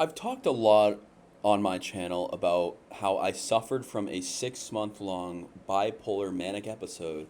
I've talked a lot on my channel about how I suffered from a 6 month long bipolar manic episode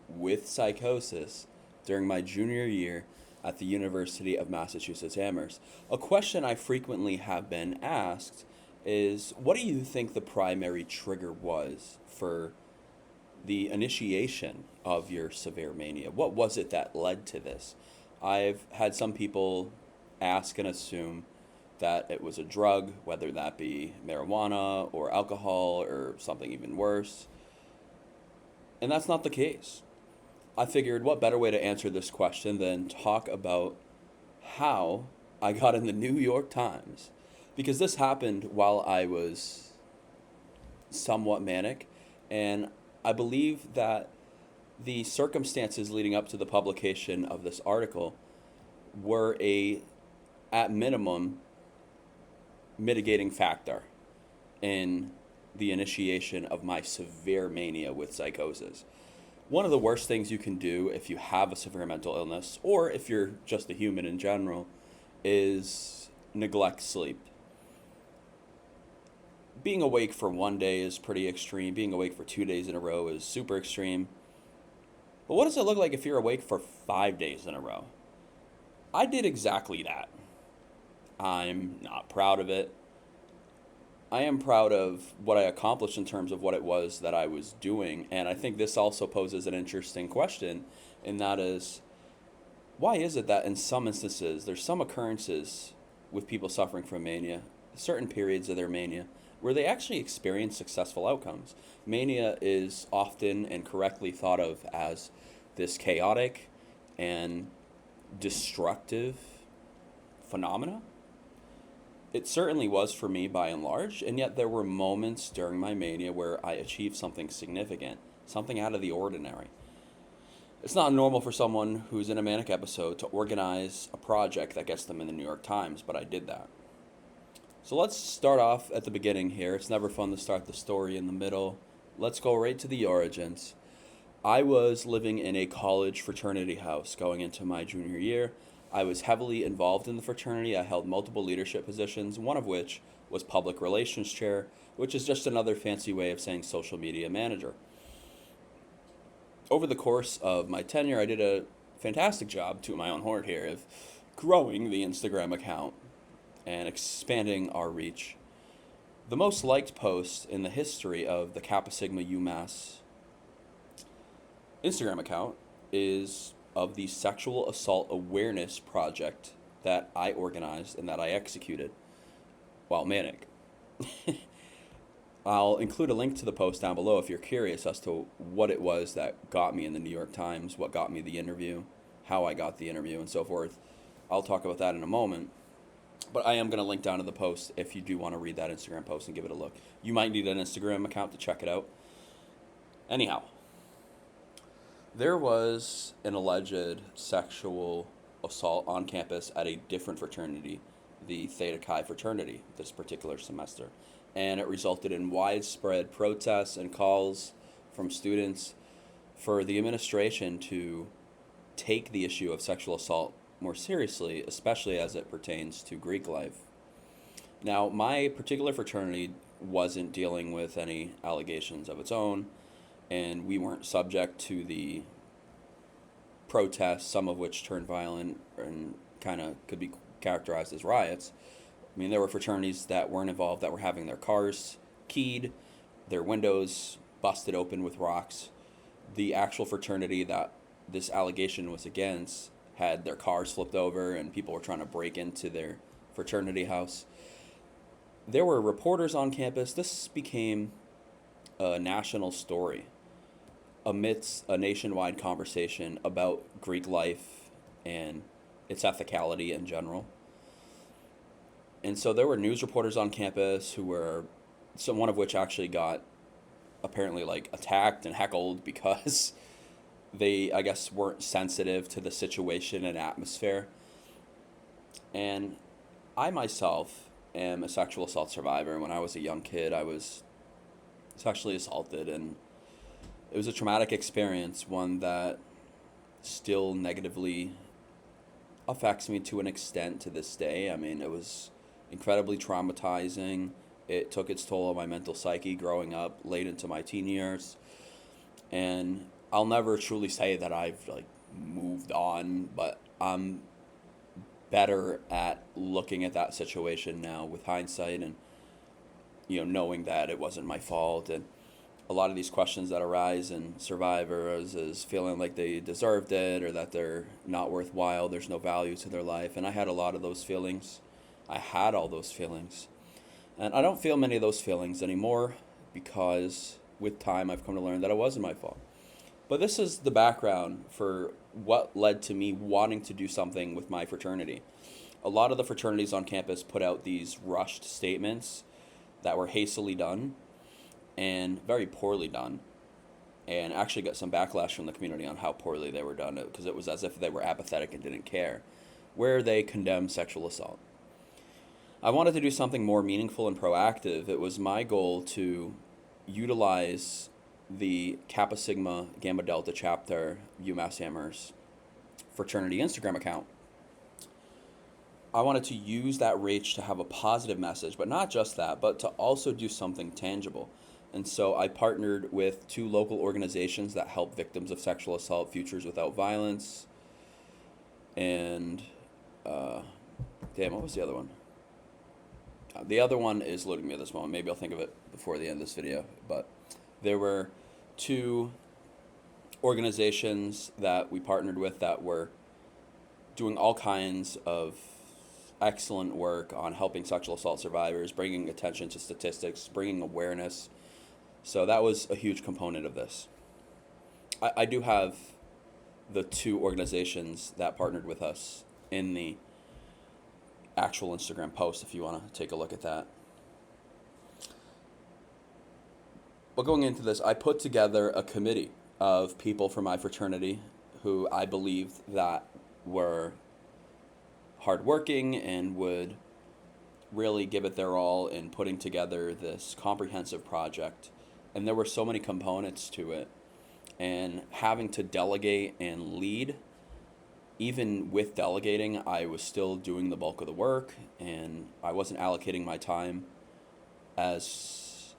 with psychosis during my junior year at the University of Massachusetts Amherst. A question I frequently have been asked is, what do you think the primary trigger was for the initiation of your severe mania? What was it that led to this? I've had some people ask and assume that it was a drug, whether that be marijuana or alcohol or something even worse. And that's not the case. I figured what better way to answer this question than talk about how I got in the New York Times. Because this happened while I was somewhat manic, and I believe that the circumstances leading up to the publication of this article were at minimum, mitigating factor in the initiation of my severe mania with psychosis. One of the worst things you can do if you have a severe mental illness, or if you're just a human in general, is neglect sleep. Being awake for one day is pretty extreme. Being awake for 2 days in a row is super extreme. But what does it look like if you're awake for 5 days in a row? I did exactly that. I'm not proud of it. I am proud of what I accomplished in terms of what it was that I was doing. And I think this also poses an interesting question, and that is, why is it that in some instances, there's some occurrences with people suffering from mania, certain periods of their mania, where they actually experience successful outcomes? Mania is often and correctly thought of as this chaotic and destructive phenomena. It certainly was for me by and large, and yet there were moments during my mania where I achieved something significant, something out of the ordinary. It's not normal for someone who's in a manic episode to organize a project that gets them in the New York Times, but I did that. So let's start off at the beginning here. It's never fun to start the story in the middle. Let's go right to the origins. I was living in a college fraternity house going into my junior year. I was heavily involved in the fraternity. I held multiple leadership positions, one of which was public relations chair, which is just another fancy way of saying social media manager. Over the course of my tenure, I did a fantastic job, to my own horn here, of growing the Instagram account and expanding our reach. The most liked post in the history of the Kappa Sigma UMass Instagram account is of the sexual assault awareness project that I organized and that I executed while manic. I'll include a link to the post down below if you're curious as to what it was that got me in the New York Times, what got me the interview, how I got the interview, and so forth. I'll talk about that in a moment. But I am going to link down to the post if you do want to read that Instagram post and give it a look. You might need an Instagram account to check it out. Anyhow, there was an alleged sexual assault on campus at a different fraternity, the Theta Chi fraternity, this particular semester. And it resulted in widespread protests and calls from students for the administration to take the issue of sexual assault more seriously, especially as it pertains to Greek life. Now, my particular fraternity wasn't dealing with any allegations of its own, and we weren't subject to the protests, some of which turned violent and kind of could be characterized as riots. I mean, there were fraternities that weren't involved that were having their cars keyed, their windows busted open with rocks. The actual fraternity that this allegation was against had their cars flipped over and people were trying to break into their fraternity house. There were reporters on campus. This became a national story amidst a nationwide conversation about Greek life and its ethicality in general. And so there were news reporters on campus who were, one of which actually got apparently attacked and heckled because they, I guess, weren't sensitive to the situation and atmosphere. And I myself am a sexual assault survivor. When I was a young kid, I was sexually assaulted, and it was a traumatic experience, one that still negatively affects me to an extent to this day. I mean, it was incredibly traumatizing. It took its toll on my mental psyche growing up late into my teen years. And I'll never truly say that I've like moved on, but I'm better at looking at that situation now with hindsight, and knowing that it wasn't my fault. And a lot of these questions that arise in survivors is feeling like they deserved it, or that they're not worthwhile, there's no value to their life. And I had a lot of those feelings. I had all those feelings. And I don't feel many of those feelings anymore, because with time I've come to learn that it wasn't my fault. But this is the background for what led to me wanting to do something with my fraternity. A lot of the fraternities on campus put out these rushed statements that were hastily done and very poorly done, and actually got some backlash from the community on how poorly they were done, because it was as if they were apathetic and didn't care, where they condemned sexual assault. I wanted to do something more meaningful and proactive. It was my goal to utilize the Kappa Sigma Gamma Delta chapter UMass Amherst fraternity Instagram account. I wanted to use that reach to have a positive message, but not just that, but to also do something tangible. And so I partnered with 2 local organizations that help victims of sexual assault, Futures Without Violence, and what was the other one? The other one is eluding me at this moment. Maybe I'll think of it before the end of this video. But there were 2 organizations that we partnered with that were doing all kinds of excellent work on helping sexual assault survivors, bringing attention to statistics, bringing awareness. So that was a huge component of this. I do have the 2 organizations that partnered with us in the actual Instagram post if you want to take a look at that. But going into this, I put together a committee of people from my fraternity who I believed that were hardworking and would really give it their all in putting together this comprehensive project. And there were so many components to it, and having to delegate and lead, even with delegating, I was still doing the bulk of the work, and I wasn't allocating my time as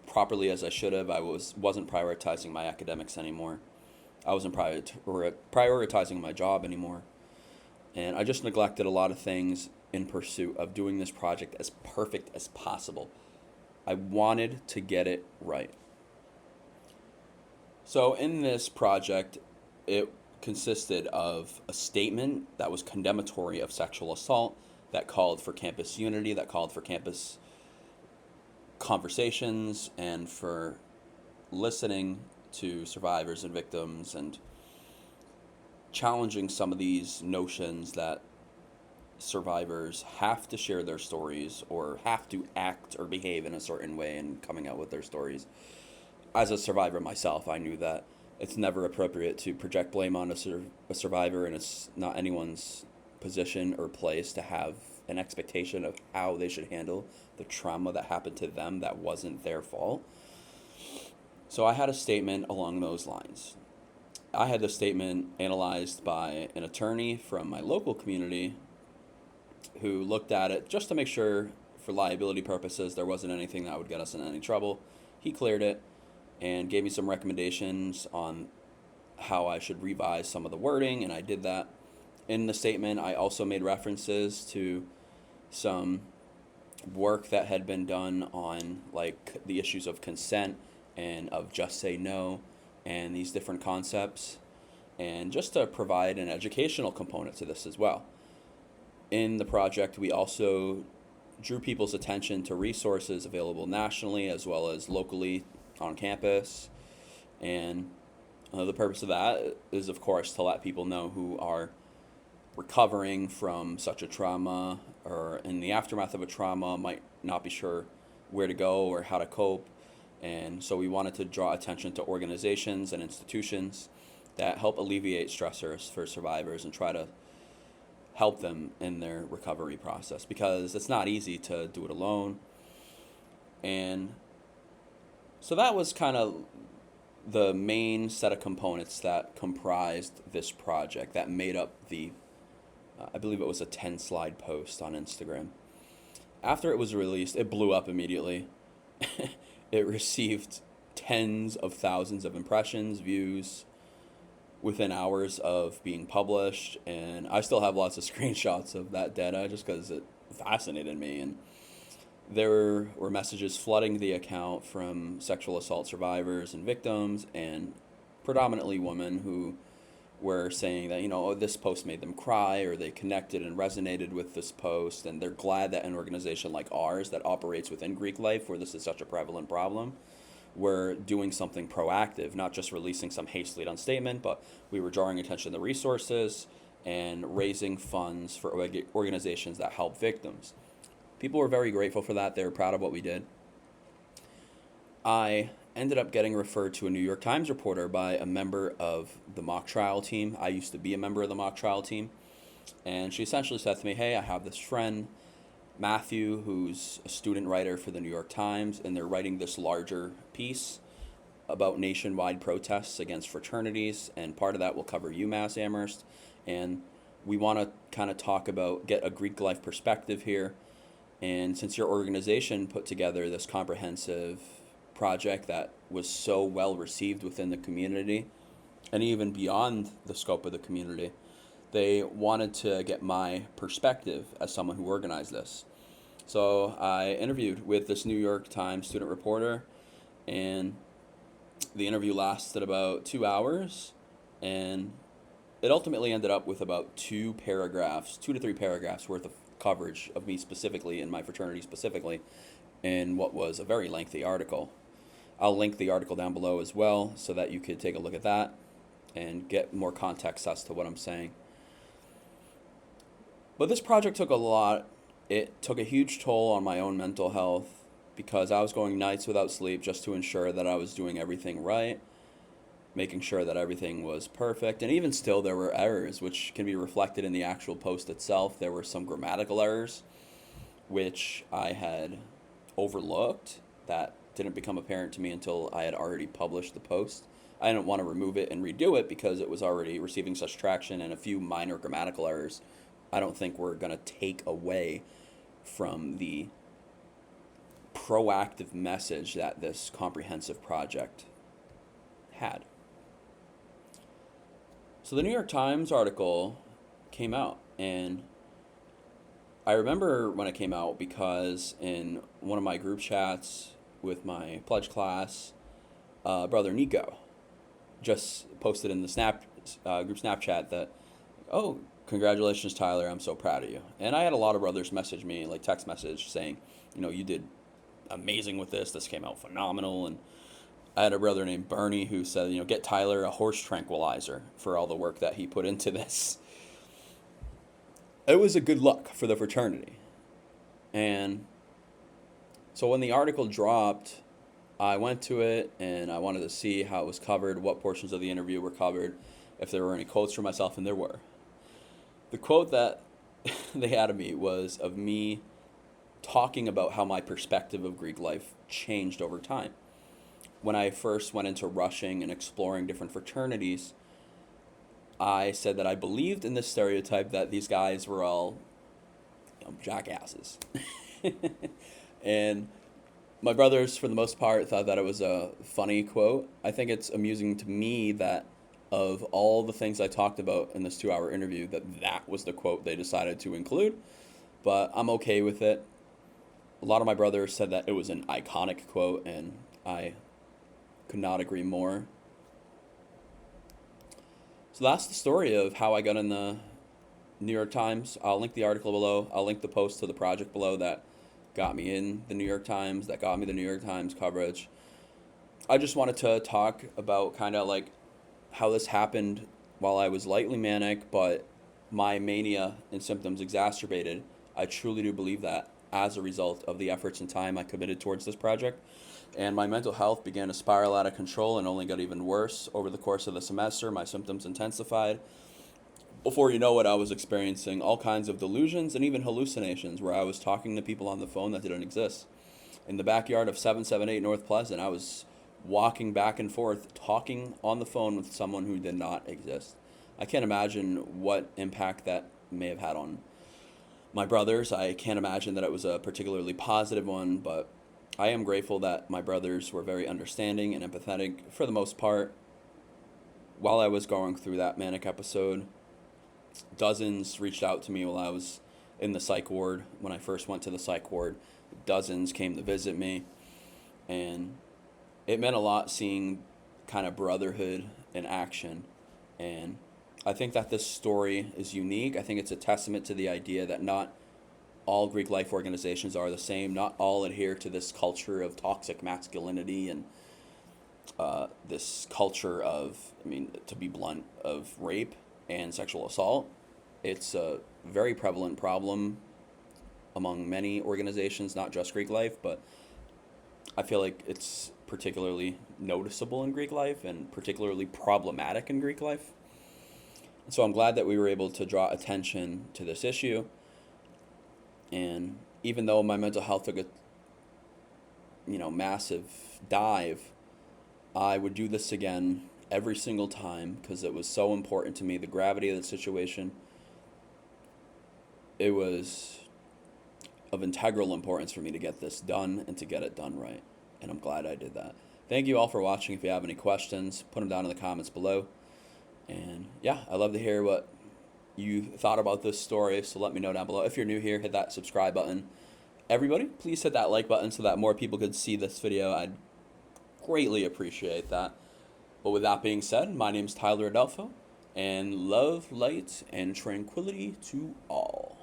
properly as I should have. I wasn't prioritizing my academics anymore. I wasn't prioritizing my job anymore. And I just neglected a lot of things in pursuit of doing this project as perfect as possible. I wanted to get it right. So in this project, it consisted of a statement that was condemnatory of sexual assault, that called for campus unity, that called for campus conversations, and for listening to survivors and victims, and challenging some of these notions that survivors have to share their stories or have to act or behave in a certain way in coming out with their stories. As a survivor myself, I knew that it's never appropriate to project blame on a survivor, and it's not anyone's position or place to have an expectation of how they should handle the trauma that happened to them that wasn't their fault. So I had a statement along those lines. I had the statement analyzed by an attorney from my local community who looked at it just to make sure, for liability purposes, there wasn't anything that would get us in any trouble. He cleared it and gave me some recommendations on how I should revise some of the wording, and I did that. In the statement, I also made references to some work that had been done on like the issues of consent and of just say no and these different concepts, and just to provide an educational component to this as well. In the project, we also drew people's attention to resources available nationally as well as locally on campus. And the purpose of that is, of course, to let people know who are recovering from such a trauma or in the aftermath of a trauma, might not be sure where to go or how to cope. And so we wanted to draw attention to organizations and institutions that help alleviate stressors for survivors and try to help them in their recovery process, because it's not easy to do it alone. And so that was kind of the main set of components that comprised this project that made up the, I believe it was a 10-slide post on Instagram. After it was released, it blew up immediately. It received tens of thousands of impressions, views within hours of being published, and I still have lots of screenshots of that data just because it fascinated me. And there were messages flooding the account from sexual assault survivors and victims, and predominantly women who were saying that, oh, this post made them cry, or they connected and resonated with this post, and they're glad that an organization like ours that operates within Greek life, where this is such a prevalent problem, we're doing something proactive, not just releasing some hastily done statement, but we were drawing attention to resources and raising funds for organizations that help victims. People were very grateful for that. They were proud of what we did. I ended up getting referred to a New York Times reporter by a member of the mock trial team. I used to be a member of the mock trial team. And she essentially said to me, hey, I have this friend, Matthew, who's a student writer for the New York Times, and they're writing this larger piece about nationwide protests against fraternities, and part of that will cover UMass Amherst. And we want to kind of talk about, get a Greek life perspective here. And since your organization put together this comprehensive project that was so well received within the community, and even beyond the scope of the community, they wanted to get my perspective as someone who organized this. So I interviewed with this New York Times student reporter, and the interview lasted about 2 hours, and it ultimately ended up with about 2 to 3 paragraphs worth of coverage of me specifically and my fraternity specifically in what was a very lengthy article. I'll link the article down below as well so that you could take a look at that and get more context as to what I'm saying. But this project took a lot. It took a huge toll on my own mental health because I was going nights without sleep just to ensure that I was doing everything right, making sure that everything was perfect. And even still, there were errors, which can be reflected in the actual post itself. There were some grammatical errors, which I had overlooked, that didn't become apparent to me until I had already published the post. I didn't want to remove it and redo it because it was already receiving such traction, and a few minor grammatical errors I don't think were going to take away from the proactive message that this comprehensive project had. So the New York Times article came out, and I remember when it came out because in one of my group chats with my pledge class, brother Nico just posted in the group Snapchat that, oh, congratulations, Tyler, I'm so proud of you. And I had a lot of brothers message me, like text message, saying, you did amazing with this came out phenomenal. And I had a brother named Bernie who said, get Tyler a horse tranquilizer for all the work that he put into this. It was a good look for the fraternity. And so when the article dropped, I went to it and I wanted to see how it was covered, what portions of the interview were covered, if there were any quotes for myself, and there were. The quote that they had of me was of me talking about how my perspective of Greek life changed over time. When I first went into rushing and exploring different fraternities, I said that I believed in this stereotype that these guys were all jackasses. And my brothers, for the most part, thought that it was a funny quote. I think it's amusing to me that of all the things I talked about in this 2-hour interview, that was the quote they decided to include. But I'm okay with it. A lot of my brothers said that it was an iconic quote, and I could not agree more. So that's the story of how I got in the New York Times. I'll link the article below. I'll link the post to the project below that got me in the New York Times, that got me the New York Times coverage. I just wanted to talk about kind of like how this happened while I was lightly manic, but my mania and symptoms exacerbated. I truly do believe that as a result of the efforts and time I committed towards this project. And my mental health began to spiral out of control and only got even worse over the course of the semester. My symptoms intensified. Before you know it, I was experiencing all kinds of delusions and even hallucinations where I was talking to people on the phone that didn't exist. In the backyard of 778 North Pleasant, I was walking back and forth, talking on the phone with someone who did not exist. I can't imagine what impact that may have had on my brothers. I can't imagine that it was a particularly positive one, but I am grateful that my brothers were very understanding and empathetic for the most part. While I was going through that manic episode, dozens reached out to me while I was in the psych ward. When I first went to the psych ward, dozens came to visit me, and it meant a lot seeing kind of brotherhood in action. And I think that this story is unique. I think it's a testament to the idea that not all Greek life organizations are the same. Not all adhere to this culture of toxic masculinity and this culture of, I mean, to be blunt, of rape and sexual assault. It's a very prevalent problem among many organizations, not just Greek life, but I feel like it's particularly noticeable in Greek life and particularly problematic in Greek life. So I'm glad that we were able to draw attention to this issue. And even though my mental health took a massive dive, I would do this again every single time because it was so important to me. The gravity of the situation, it was of integral importance for me to get this done and to get it done right. And I'm glad I did that. Thank you all for watching. If you have any questions, put them down in the comments below. And yeah, I love to hear what you thought about this story, so let me know down below. If you're new here, hit that subscribe button. Everybody, please hit that like button so that more people could see this video. I'd greatly appreciate that. But with that being said, my name's Tyler Adolfo, and love, light, and tranquility to all.